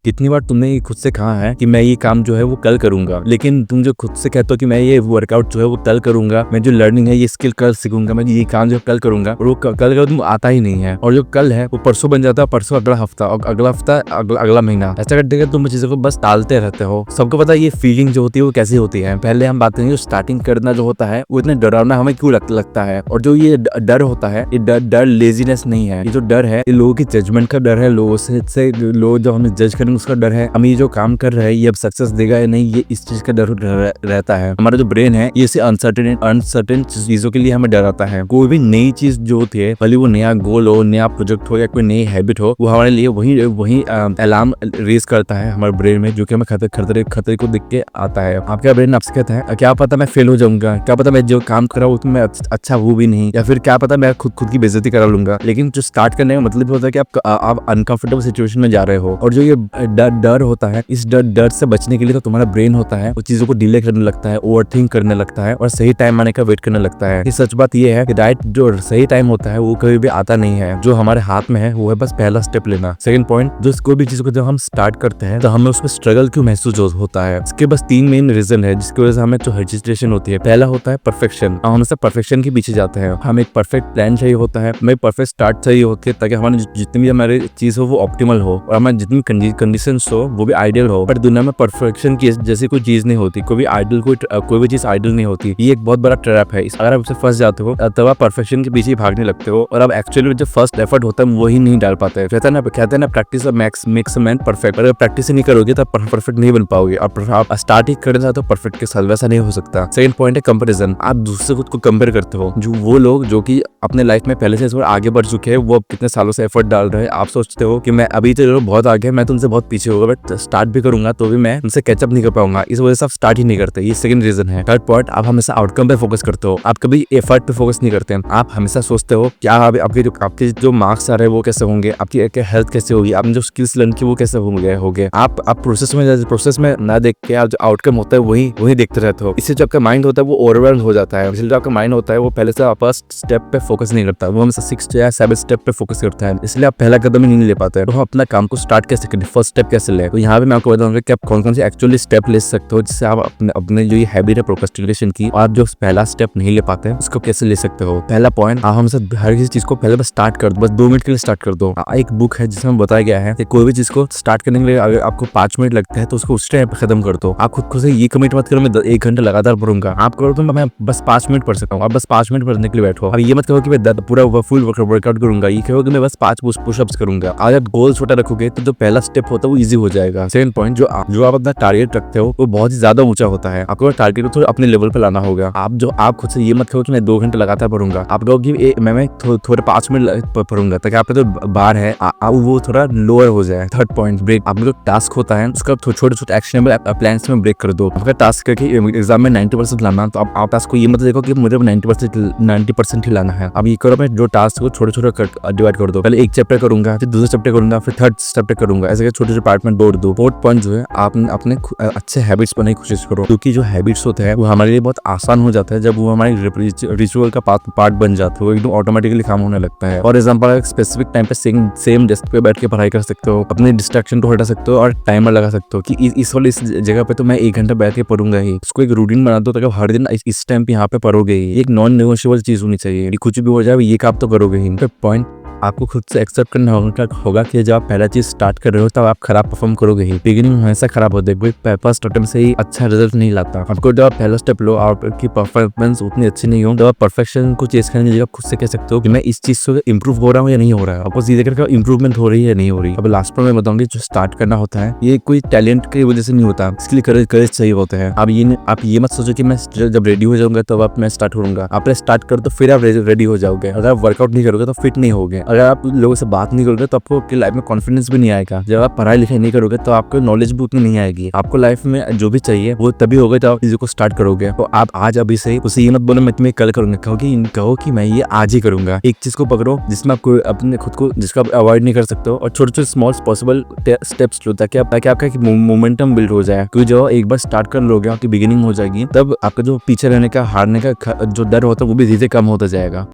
कितनी बार तुमने खुद से कहा है कि मैं ये काम जो है वो कल करूंगा, लेकिन तुम जो खुद से कहते हो कि मैं ये वर्कआउट जो है वो कल करूंगा, मैं जो लर्निंग है ये स्किल कल सीखूंगा, मैं ये काम जो कल करूंगा, और वो कल का तुम आता ही नहीं है। और जो कल है वो परसों बन जाता है, परसों अगला हफ्ता, और अगला हफ्ता अगला महीना। ऐसा करते करते तुम चीजों को बस टालते रहते हो। सबको पता है ये फीलिंग जो होती है वो कैसी होती है। पहले हम बात करेंगे जो स्टार्टिंग करना जो होता है वो इतना डरावना हमें क्यों लगता है। और जो ये डर होता है, ये डर लेजीनेस नहीं है। ये जो डर है ये लोगों की जजमेंट का डर है, लोगों से लोग जब हमें जज करेंगे उसका डर है। हम ये जो काम कर रहे हैं ये अब सक्सेस देगा या नहीं, ये इस चीज का डर रहता है। हमारा जो ब्रेन है ये इसे अनसर्टेन चीजों के लिए हमें डराता है। कोई भी नई चीज जो होती है, भले वो नया गोल हो, नया प्रोजेक्ट हो या कोई नई हैबिट हो, वो हमारे लिए वही अलार्म रेज करता है हमारे ब्रेन में, जो कि हमें खतरे को दिख के आता है। आपका ब्रेन आपसे कहता है क्या पता मैं फेल हो जाऊंगा, क्या पता मैं जो काम कर रहा हूँ उसमें अच्छा वो भी नहीं, या फिर क्या पता मैं खुद की बेइज्जती करा लूंगा। लेकिन जो स्टार्ट करने का मतलब होता है कि आप अनकंफर्टेबल सिचुएशन में जा रहे हो। और जो ये डर होता है, इस डर से बचने के लिए तो तुम्हारा ब्रेन होता है वो चीजों को डिले करने लगता है, ओवरथिंक करने लगता है, और सही टाइम आने का वेट करने लगता है। सच बात ये है कि राइट जो सही टाइम होता है वो कभी भी आता नहीं है। जो हमारे हाथ में है वो है बस पहला स्टेप लेना। सेकंड पॉइंट, जो कोई भी चीज को जब हम स्टार्ट करते हैं तो हमें उसमें स्ट्रगल क्यों महसूस होता है। इसके बस 3 मेन रीजन है जिसकी वजह से हमें जो हेजिटेशन होती है। पहला होता है परफेक्शन। हम हमेशा परफेक्शन के पीछे जाते हैं। हमें एक परफेक्ट प्लान चाहिए होता है, हमें परफेक्ट स्टार्ट चाहिए होती है, ताकि हमारे जितनी भी हमारी चीज हो वो ऑप्टिमल हो और हमारी जितनी कंडीशंस हो वो भी आइडियल हो। पर दुनिया में परफेक्शन की जैसी कोई चीज नहीं होती, कोई भी चीज आइडियल नहीं होती। ये एक बहुत बड़ा ट्रैप है। अगर आप उससे फंस जाते हो तब आप परफेक्शन के पीछे भागने लगते हो, और आप एक्चुअली जो फर्स्ट एफर्ट होता है वही नहीं डाल पाते। कहते हैं ना practice makes a man perfect. अगर प्रैक्टिस नहीं करोगे तब परफेक्ट नहीं बन पाओगे। आप स्टार्ट ही करना चाहते हो परफेक्ट के साथ, वैसा नहीं हो सकता। सेकंड पॉइंट है कंपैरिजन। आप दूसरे खुद को कंपेयर करते हो। जो वो लोग जो कि अपने लाइफ में पहले से आगे बढ़ चुके हैं, वो कितने सालों से एफर्ट डाल रहे हैं। आप सोचते हो कि मैं अभी तो बहुत आगे, मैं तुमसे बहुत पीछे होगा, बट स्टार्ट भी करूंगा तो भी मैं उनसे कैचअप नहीं कर पाऊंगा। इस वजह से आप स्टार्ट ही नहीं करते। ये सेकंड रीजन है। थर्ड पॉइंट, आप हमेशा आउटकम पे फोकस करते हो, आप कभी एफर्ट पे फोकस नहीं करते। आप हमेशा सोचते हो क्या आपके जो मार्क्स आ रहे हैं वो कैसे होंगे, आपकी हेल्थ कैसे होगी, आपने जो स्किल्स लर्न की वो कैसे होंगे। आप प्रोसेस में ना देख के आप जो आउटकम होता है वही देखते रहते हो। इससे जो आपका माइंड होता है वो ओवरवेल्म हो जाता है। इसलिए जो आपका माइंड होता है वो पहले से फर्स्ट स्टेप पे फोकस नहीं करता, वो हमेशा 6 या 7 स्टेप पे फोकस करता है। इसलिए आप पहला कदम ही नहीं ले पाते। तो हम अपना काम को स्टार्ट कैसे करें, फर्स्ट स्टेप कैसे ले। तो यहाँ पे मैं आपको बताऊंगा कि आप कौन से एक्चुअली स्टेप ले सकते हो जिससे आप अपने जो ये हैबिट है प्रोक्रेस्टिनेशन की, आप जो पहला स्टेप नहीं ले पाते उसको कैसे ले सकते हो। पहला पॉइंट, आप हमसे हर किसी चीज को पहले बस स्टार्ट कर दो, बस 2 मिनट के लिए स्टार्ट कर दो। एक बुक है जिसमें बताया गया है कि कोई भी चीज को स्टार्ट करने के लिए अगर आपको 5 मिनट लगता है तो उसको उस टाइम पे खत्म कर दो। आप खुद से ये कमिट मत करो मैं 1 घंटा लगातार पढ़ूंगा। आप करो तो मैं बस 5 मिनट पढ़ सकता हूँ, आप बस 5 मिनट पढ़ने के लिए बैठो। अब ये मत कहो कि मैं पूरा फुल वर्कआउट करूंगा, ये कहो कि मैं बस 5 पुशअप्स करूंगा। अगर गोल छोटा रखोगे तो जो पहला स्टेप होता है वो इजी हो जाएगा। सेकंड पॉइंट, जो आप अपना टारगेट रखते हो वो बहुत ही ज्यादा ऊंचा होता है। आपको टारगेट को थोड़ा अपने लेवल पे लाना होगा। आप खुद से ये मत कहो कि मैं 2 घंटे लगातार पढ़ूंगा। आप कहो कि मैं थोड़े 5 मिनट पढ़ूंगा, ताकि आपका जो बार है वो थोड़ा लोअर हो जाए। Third point, break. आपका जो टास्क होता है उसका छोटे एक्शनेबल प्लान्स में ब्रेक कर दो। आपका टास्क करके एग्जाम में 90% लाना, तो आप टास्क को ये मत देखो कि मुझे 90% ही लाना है। अब ये करो, मैं जो टास्क को छोटे डिवाइड कर दो। पहले 1 चैप्टर करूंगा, फिर दूसरा चैप्टर करूंगा, फिर थर्ड चैप्टर करूंगा। ऐसे छोटे पार्ट में तोड़ दो। फोर्थ पॉइंट जो है, आप अपने अच्छे हैबिट्स बनाने की कोशिश करो, क्योंकि जो हैबिट्स होते हैं वो हमारे लिए बहुत आसान हो जाता है जब वो हमारे रिचुअल का पार्ट बन जाता है। वो एकदम ऑटोमेटिकली काम होने लगता है। फॉर एग्जाम्पल, स्पेसिफिक टाइम पे सेम डेस्क पे बैठ के पढ़ाई कर सकते हो, अपने डिस्ट्रैक्शन को हटा सकते हो और टाइमर लगा सकते हो कि इस जगह पे तो मैं 1 घंटा बैठ के पढ़ूंगा ही। उसको एक रूटीन बना दो ताकि हर दिन इस टाइम पे यहाँ पे पढ़ोगे ही। एक नॉन नेगोशिएबल चीज होनी चाहिए, कुछ भी हो जाए ये काम तो करोगे ही। पॉइंट, आपको खुद से एक्सेप्ट करना होगा कि जब आप पहला चीज स्टार्ट कर रहे हो तब आप खराब परफॉर्म करोगे ही। बिगिनिंग हमेशा खराब होता है, कोई फर्स्ट अटेम्प्ट से ही अच्छा रिजल्ट नहीं लाता। आपको जब आप पहला स्टेप लो, आपकी परफॉर्मेंस उतनी अच्छी नहीं हो, जब आप परफेक्शन को चेस करने की जगह खुद से कह सकते हो कि मैं इस चीज से इंप्रूव हो रहा हूँ या नहीं हो रहा है। आपको सीधे करके इंप्रूवमेंट हो रही है या नहीं हो रही। अब लास्ट पर मैं बताऊंगी, जो स्टार्ट करना होता है ये कोई टैलेंट की वजह से नहीं होता, इसके लिए करेज चाहिए होता है। आप ये मत सोचो कि मैं जब रेडी हो जाऊंगा तब मैं स्टार्ट करूंगा। आप स्टार्ट कर तो फिर आप रेडी हो जाओगे। अगर आप वर्कआउट नहीं करोगे तो फिट नहीं होगे। अगर आप लोगों से बात नहीं करोगे तो आपको आपकी लाइफ में कॉन्फिडेंस भी नहीं आएगा। जब आप पढ़ाई लिखाई नहीं करोगे तो आपको नॉलेज भी उतनी नहीं आएगी। आपको लाइफ में जो भी चाहिए वो तभी होगा जब आप चीजों को स्टार्ट करोगे। तो आप आज अभी से उसे ये मत बोलो मैं तुम्हें कल करूंगा, कहो कि मैं ये आज ही करूंगा। एक चीज को पकड़ो जिसमें आप अपने खुद को जिसको आप अवॉइड नहीं कर सकते हो, और छोटे स्मॉल पॉसिबल स्टेप्स लो ताकि आपका मोमेंटम बिल्ड हो जाए। क्योंकि जब एक बार स्टार्ट कर लोगे, आपकी बिगिनिंग हो जाएगी, तब आपका जो पीछे रहने का, हारने का जो डर होता है वो भी धीरे कम होता जाएगा।